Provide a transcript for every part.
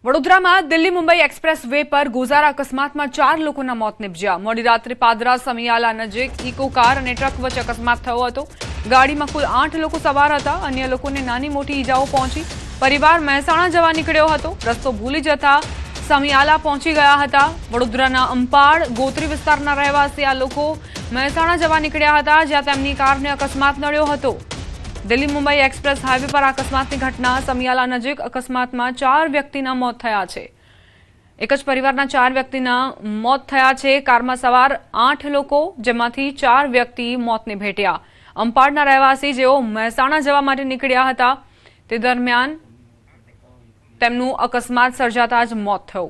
વડોદરામાં Delhi Mumbai express way પર ગોઝારા અકસ્માતમાં 4 લોકોના મોત નિપજ્યા। મોડી રાત્રે પાદરા સમિયાલા નજીક ઇકો કાર અને ટ્રક વચ્ચે અકસ્માત થયો હતો। ગાડીમાં કુલ 8 લોકો સવાર હતા। અન્ય લોકોને નાની મોટી ઈજાઓ પહોંચી। પરિવાર મહેસાણા જવા નીકળ્યો હતો। રસ્તો ભૂલી જતા સમિયાલા પહોંચી ગયા હતા। વડોદરાના અંપાડ ગોત્રી વિસ્તારના રહેવાસી આ લોકો મહેસાણા જવા નીકળ્યા હતા, જ્યાં તેમની કારને અકસ્માત નડ્યો હતો। दिल्ली मुंबई एक्सप्रेस हाईवे पर अकस्मातनी घटना समियाला नजीक अकस्मातमां 4 व्यक्तिना मौत थया छे। एक ज परिवारना 4 व्यक्तिना मौत थया छे। कारमा सवार 8 लोको, जेमांथी 4 व्यक्ति मौतने भेट्या। अंपाड़ना રહેવાસી જેઓ મહેસાણા જવા માટે નીકળ્યા હતા, તે દરમિયાન તેમનું અકસ્માત સર્જાતા જ મોત થયું।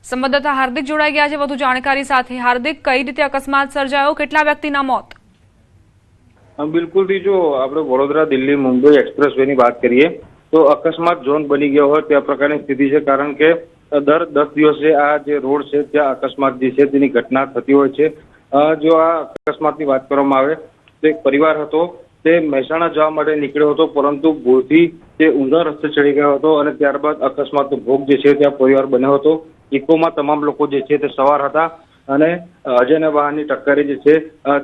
સંવાદદાતા હાર્દિક જોડાઈ ગયા છે વધુ જાણકારી સાથે। હાર્દિક, કઈ રીતે અકસ્માત સર્જાયો, કેટલા વ્યક્તિના મોત? बिल्कुल थी। जो આપણે વડોદરા દિલ્હી મુંબઈ એક્સપ્રેસ વે ની વાત કરીએ તો અકસ્માત ઝોન બની ગયો હોય તે પ્રકારની સ્થિતિ છે, કારણ કે દર 10 દિવસે આ જે રોડ છે ત્યાં અકસ્માત જે છે તેની ઘટના થતી હોય છે। જો આ અકસ્માતની વાત કરવામાં આવે તો એક પરિવાર હતો, તે મહેસાણા જવા માટે નીકળ્યો હતો, પરંતુ ભૂલથી તે ઊંધા રસ્તે ચડી ગયો હતો અને ત્યારબાદ અકસ્માતનો ભોગ જે છે ત્યાં પરિવાર બન્યો હતો। ઇકોમાં તમામ લોકો જે છે તે સવાર હતા અને અજયના વાહનની ટક્કરે જે છે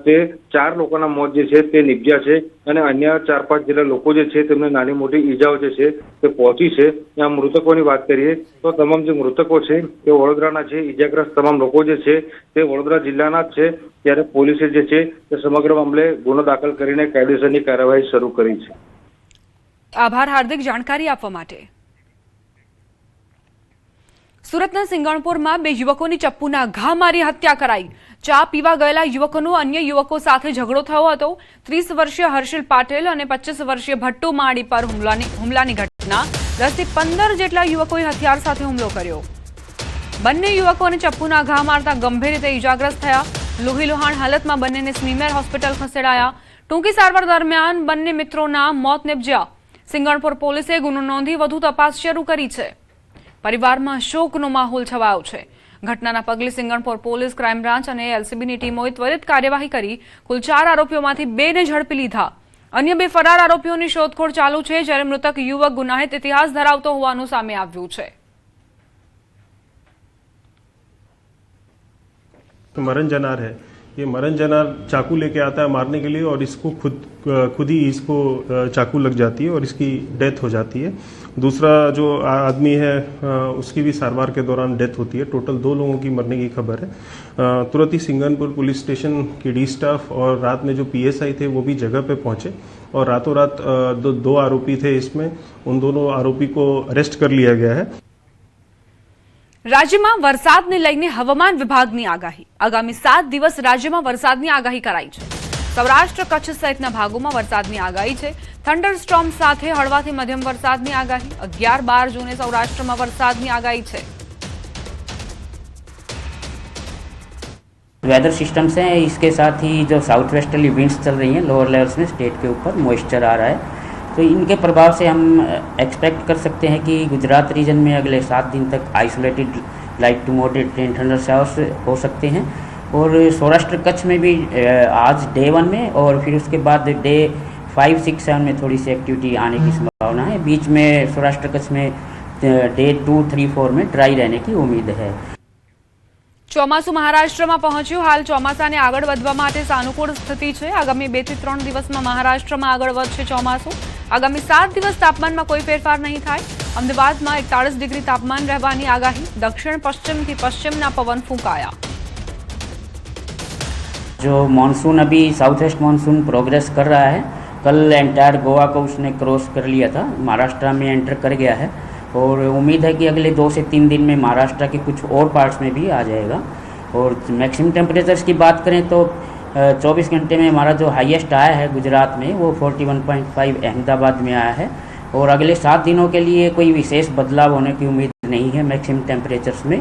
તે 4 લોકોના મોત જે છે તે નિપજ્યા છે અને અન્ય 4-5 જેટલા લોકો જે છે તેમને નાની મોટી ઈજાઓ જે છે તે પહોંચી છે। આ મૃતકોની વાત કરીએ તો તમામ જે મૃતકો છે તે વડોદરાના છે। ઈજાગ્રસ્ત તમામ લોકો જે છે તે વડોદરા જિલ્લાના જ છે, ત્યારે પોલીસે જે છે તે સમગ્ર મામલે ગુનો દાખલ કરીને કાયદેસરની કાર્યવાહી શરૂ કરી છે। આભાર હાર્દિક, જાણકારી આપવા માટે। સુરતના સિંગણપુરમાં 2 યુવકોની ચપ્પુના ઘા મારી હત્યા કરાઈ। ચા પીવા ગયેલા યુવકોનો અન્ય યુવકો સાથે ઝઘડો થયો હતો। 30 વર્ષીય હર્ષિલ પાટેલ અને 25 વર્ષીય ભટ્ટુ માળી પર હુમલાની ઘટના। 10 થી 15 જેટલા યુવકોએ હથિયાર સાથે હુમલો કર્યો। બંને યુવકોને ચપ્પુના ઘા મારતા ગંભીર રીતે ઈજાગ્રસ્ત થયા। લોહીલુહાણ હાલતમાં બંનેને સ્મીમેર હોસ્પિટલ ખસેડાયા। ટૂંકી સારવાર દરમિયાન બંને મિત્રોના મોત નિપજ્યા। સિંગણપુર પોલીસે ગુનો નોંધી વધુ તપાસ શરૂ કરી છે। પરિવારમાં શોકનો માહોલ છવાયો છે। ઘટનાના પગલે સિંગણપુર પોલીસ, ક્રાઇમ બ્રાન્ચ અને એલસીબીની ટીમોએ ત્વરિત કાર્યવાહી કરી કુલ 4 આરોપીઓમાંથી 2 ને ઝડપી લીધા। અન્ય 2 ફરાર આરોપીઓની શોધખોળ ચાલુ છે, જ્યારે મૃતક યુવક ગુનાહિત ઇતિહાસ ધરાવતો હોવાનું સામે આવ્યું છે। मरण जनार है, ये मरण जनार चाकू लेके आता है मारने के लिए और इसको खुद ही इसको चाकू लग जाती है और इसकी डेथ हो जाती है। दूसरा जो आदमी है उसकी भी सारवार के दौरान डेथ होती है। टोटल 2 लोगों की मरने की खबर है। तुरंत ही सिंगनपुर पुलिस स्टेशन की डी स्टाफ और रात में जो पीएसआई थे वो भी जगह पे पहुंचे और रातों रात दो आरोपी थे, इसमें उन दोनों आरोपी को अरेस्ट कर लिया गया है। રાજ્યમાં વરસાદને લઈને હવામાન વિભાગની આગાહી। આગામી 7 દિવસ રાજ્યમાં વરસાદની આગાહી કરાઈ છે। સૌરાષ્ટ્ર, કચ્છ સહિતના ભાગોમાં વરસાદની આગાહી છે। થંડરસ્ટોર્મ સાથે હળવાથી મધ્યમ વરસાદની આગાહી। 11-12 જૂને સૌરાષ્ટ્રમાં વરસાદની આગાહી છે। वेदर सिस्टम्स हैं, इसके साथ ही जो साउथ वेस्टर्ली विंड्स चल रही हैं लोअर लेवल्स में, स्टेट के ऊपर मॉइस्चर आ रहा है, तो इनके प्रभाव से हम एक्सपेक्ट कर सकते हैं कि गुजरात रीजन में अगले 7 दिन तक isolated light to moderate rain thunder showers हो सकते हैं। और सौराष्ट्र कच्छ में भी आज डे 1 में और फिर उसके बाद डे 5, 6, 7 में थोड़ी सी एक्टिविटी आने की संभावना है। बीच में सौराष्ट्र कच्छ में डे 2, 3, 4 में ड्राई रहने की उम्मीद है। ચોમાસું મહારાષ્ટ્રમાં પહોંચ્યું। હાલ ચોમાસાને આગળ વધવા માટે સાનુકૂળ સ્થિતિ છે। આગામી 2 થી 3 દિવસમાં મહારાષ્ટ્રમાં આગળ વધશે ચોમાસું। આગામી 7 દિવસ તાપમાનમાં કોઈ ફેરફાર નહીં થાય। અમદાવાદમાં 41 ડિગ્રી તાપમાન રહેવાની આગાહી। દક્ષિણ પશ્ચિમથી પશ્ચિમના પવન ફૂંકાયા। जो मानसून अभी साउथ वेस्ट मानसून प्रोग्रेस कर रहा है, कल एंटायर गोवा को उसने क्रॉस कर लिया था, महाराष्ट्र में एंटर कर गया है और उम्मीद है कि अगले 2 से 3 दिन में महाराष्ट्र के कुछ और पार्ट्स में भी आ जाएगा। और मैक्सिमम टेम्परेचर्स की बात करें तो 24 घंटे में हमारा जो हाईएस्ट आया है गुजरात में वो 41.5 अहमदाबाद में आया है और अगले 7 दिनों के लिए कोई विशेष बदलाव होने की उम्मीद नहीं है मैक्सिमम टेम्परेचर्स में।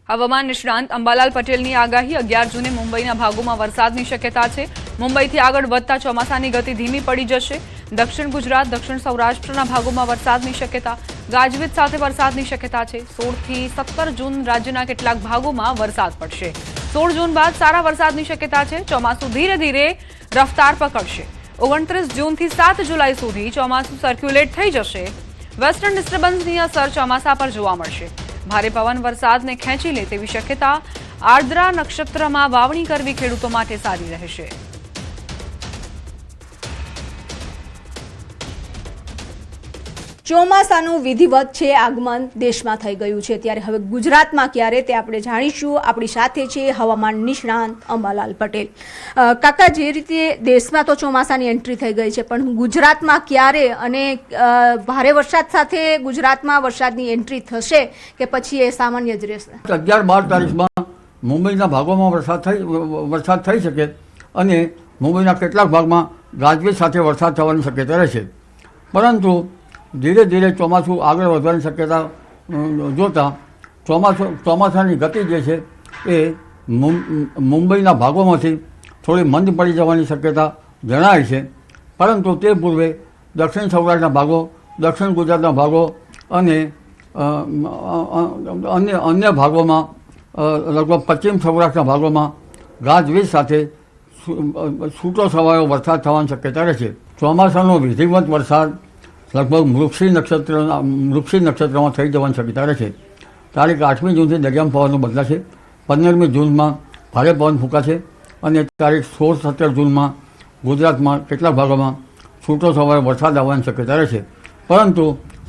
હવામાન નિષ્ણાંત અંબાલાલ પટેલની આગાહી। 11 જૂને મુંબઈના ભાગોમાં વરસાદની શક્યતા છે। મુંબઈથી આગળ વધતા ચોમાસાની ગતિ ધીમી પડી જશે। દક્ષિણ ગુજરાત, દક્ષિણ સૌરાષ્ટ્રના ભાગોમાં વરસાદની શક્યતા, ગાજવીજ સાથે વરસાદની શક્યતા છે। 16 થી 17 જૂન રાજ્યના કેટલાક ભાગોમાં વરસાદ પડશે। 16 જૂન બાદ સારા વરસાદની શક્યતા છે। ચોમાસું ધીરે ધીરે રફતાર પકડશે। 29 જૂનથી 7 જુલાઈ સુધી ચોમાસું સર્ક્યુલેટ થઈ જશે। વેસ્ટર્ન ડિસ્ટર્બન્સની અસર ચોમાસા પર જોવા મળશે. ભારે પવન વરસાદને ખેંચી લે તેવી શક્યતા. આર્દ્રા નક્ષત્રમાં વાવણી કરવી ખેડૂતો માટે સારી રહેશે. ચોમાસાનું વિધિવત છે આગમન દેશમાં થઈ ગયું છે, ત્યારે હવે ગુજરાતમાં ક્યારે તે આપણે જાણીશું. આપણી સાથે છે હવામાન નિષ્ણાંત અંબાલાલ પટેલ. કાકા, જે રીતે દેશમાં તો ચોમાસાની એન્ટ્રી થઈ ગઈ છે, પણ ગુજરાતમાં ક્યારે અને ભારે વરસાદ સાથે ગુજરાતમાં વરસાદની એન્ટ્રી થશે કે પછી એ સામાન્ય જ રહેશે? 11-12 તારીખમાં મુંબઈના ભાગોમાં વરસાદ થઈ શકે અને મુંબઈના કેટલાક ભાગમાં ગાજવીજ સાથે વરસાદ થવાની શક્યતા રહેશે. પરંતુ ધીરે ધીરે ચોમાસું આગળ વધવાની શક્યતા જોતાં ચોમાસાની ગતિ જે છે એ મુંબઈના ભાગોમાંથી થોડી મંદ પડી જવાની શક્યતા જણાય છે. પરંતુ તે પૂર્વે દક્ષિણ સૌરાષ્ટ્રના ભાગો, દક્ષિણ ગુજરાતના ભાગો અને અન્ય ભાગોમાં લગભગ પશ્ચિમ સૌરાષ્ટ્રના ભાગોમાં ગાજવીજ સાથે છૂટો છવાયો વરસાદ થવાની શક્યતા રહેશે. ચોમાસાનો વિધિવત વરસાદ લગભગ મૃગશી નક્ષત્રમાં થઈ જવાની શક્યતા રહેશે. તારીખ 8મી જૂનથી દરિયામાં પવનનું બદલાશે. 15મી જૂનમાં ભારે પવન ફૂંકાશે અને તારીખ 16-17 જૂનમાં ગુજરાતમાં કેટલાક ભાગોમાં છૂટો છવાયો વરસાદ આવવાની શક્યતા રહેશે. પરંતુ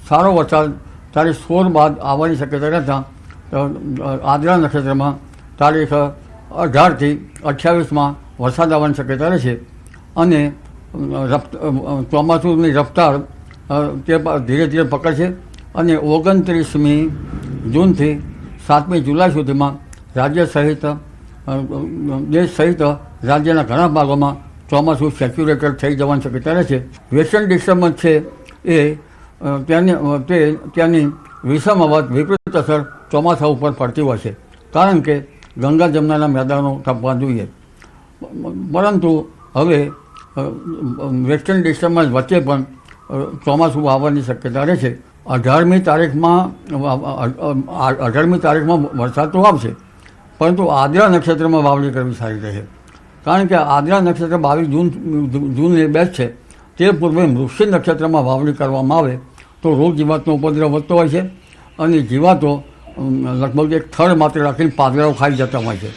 સારો વરસાદ તારીખ 16 બાદ આવવાની શક્યતા રહેતાં આદ્રા નક્ષત્રમાં તારીખ 18થી 28માં વરસાદ આવવાની શક્યતા રહેશે અને ચોમાસુની રફતાર તે ધીરે ધીરે પકડશે અને 29મી જૂનથી 7મી જુલાઈ સુધીમાં રાજ્ય સહિત દેશ સહિત રાજ્યના ઘણા ભાગોમાં ચોમાસું સેચ્યુરેટેડ થઈ જવાની શક્યતા રહેશે. વેસ્ટર્ન ડિસ્ટર્બન્સ છે એ ત્યાંની વિષમ વિપરીત અસર ચોમાસા ઉપર પડતી હોય છે, કારણ કે ગંગા જમનાના મેદાનો કાપવા જોઈએ. પરંતુ હવે વેસ્ટર્ન ડિસ્ટર્બન્સ વચ્ચે પણ ચોમાસું આવવાની શક્યતા રહેશે. 18મી તારીખમાં વરસાદ તો આવશે, પરંતુ આદ્રા નક્ષત્રમાં વાવણી કરવી સારી રહે, કારણ કે આદ્રા નક્ષત્ર 22 જૂનની બેસ્ટ છે. તે પૂર્વે મૃગશી નક્ષત્રમાં વાવણી કરવામાં આવે તો રોગ જીવાતનો ઉપદ્રવ વધતો હોય છે અને જીવાતો લગભગ એક થડ માત્ર રાખીને પાંદડાઓ ખાઈ જતા હોય છે.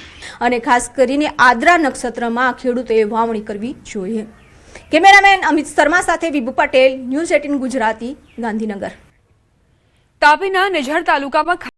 અને ખાસ કરીને આદ્રા નક્ષત્રમાં ખેડૂતોએ વાવણી કરવી જોઈએ. કેમેરામેન અમિત શર્મા સાથે વિભુ પટેલ, ન્યૂઝ 18 ગુજરાતી, ગાંધીનગર. તાપીના નિઝર તાલુકામાં